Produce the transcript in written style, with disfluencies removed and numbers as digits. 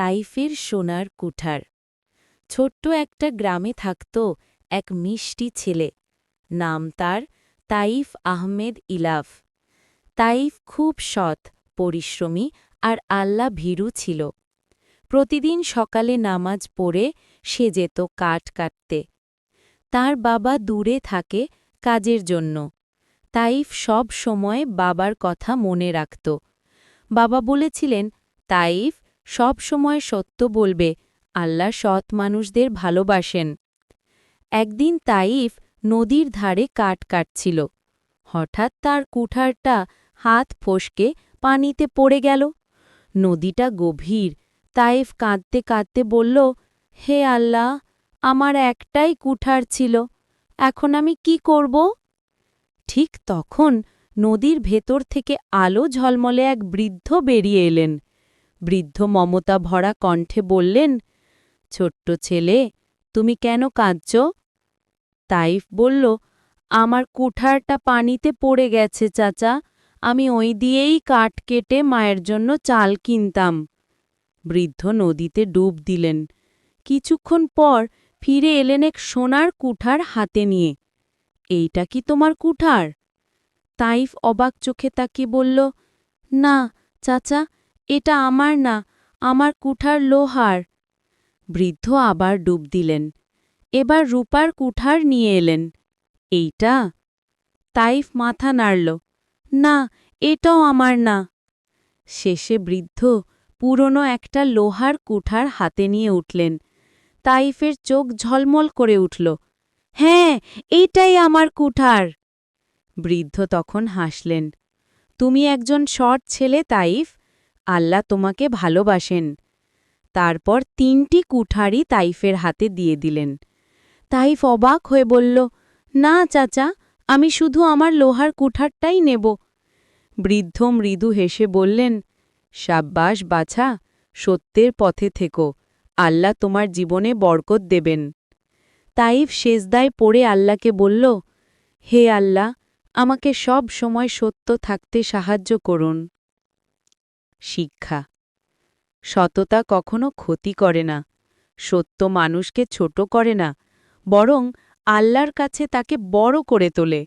তাইফের সোনার কুঠার। ছোট্ট একটা গ্রামে থাকত এক মিষ্টি ছেলে। নাম তার তাইফ আহমেদ ইলাফ। তাইফ খুব সৎ, পরিশ্রমী আর আল্লাহ ভীরু ছিল। প্রতিদিন সকালে নামাজ পড়ে সে যেত কাঠ কাটতে। তার বাবা দূরে থাকে কাজের জন্য। তাইফ সব সময় বাবার কথা মনে রাখত। বাবা বলেছিলেন, তাইফ সব সময় সত্য বলবে, আল্লাহ সৎ মানুষদের ভালোবাসেন। একদিন তাইফ নদীর ধারে কাঠ কাটছিল। হঠাৎ তার কুঠারটা হাত ফসকে পানিতে পড়ে গেল। নদীটা গভীর। তাইফ কাঁদতে কাঁদতে বলল, হে আল্লাহ, আমার একটাই কুঠার ছিল, এখন আমি কি করব? ঠিক তখন নদীর ভেতর থেকে আলো ঝলমলে এক বৃদ্ধ বেরিয়ে এলেন। বৃদ্ধ মমতা ভরা কণ্ঠে বললেন, ছোট্ট ছেলে, তুমি কেন কাঁদছ? তাইফ বলল, আমার কুঠারটা পানিতে পড়ে গেছে চাচা, আমি ওই দিয়েই কাঠ কেটে মায়ের জন্য চাল কিনতাম। বৃদ্ধ নদীতে ডুব দিলেন। কিছুক্ষণ পর ফিরে এলেন এক সোনার কুঠার হাতে নিয়ে। এইটা কি তোমার কুঠার? তাইফ অবাক চোখে তাকিয়ে বলল, না চাচা, এটা আমার না, আমার কুঠার লোহার। বৃদ্ধ আবার ডুব দিলেন। এবার রূপার কুঠার নিয়ে এলেন। এইটা? তাইফ মাথা নাড়ল, না, এটাও আমার না। শেষে বৃদ্ধ পুরনো একটা লোহার কুঠার হাতে নিয়ে উঠলেন। তাইফের চোখ ঝলমল করে উঠল, হ্যাঁ, এইটাই আমার কুঠার। বৃদ্ধ তখন হাসলেন, তুমি একজন সৎ ছেলে তাইফ, আল্লাহ তোমাকে ভালোবাসেন। তারপর ৩টি কুঠারই তাইফের হাতে দিয়ে দিলেন। তাইফ অবাক হয়ে বলল, না চাচা, আমি শুধু আমার লোহার কুঠারটাই নেব। বৃদ্ধ মৃদু হেসে বললেন, সাব্বাস বাছা, সত্যের পথে থেকো, আল্লাহ তোমার জীবনে বরকত দেবেন। তাইফ সেজদায় পড়ে আল্লাহকে বলল, হে আল্লাহ, আমাকে সব সময় সত্য থাকতে সাহায্য করুন। শিক্ষা: সততা কখনো ক্ষতি করে না, সত্য মানুষকে ছোট করে না, বরং আল্লাহর কাছে তাকে বড় করে তোলে।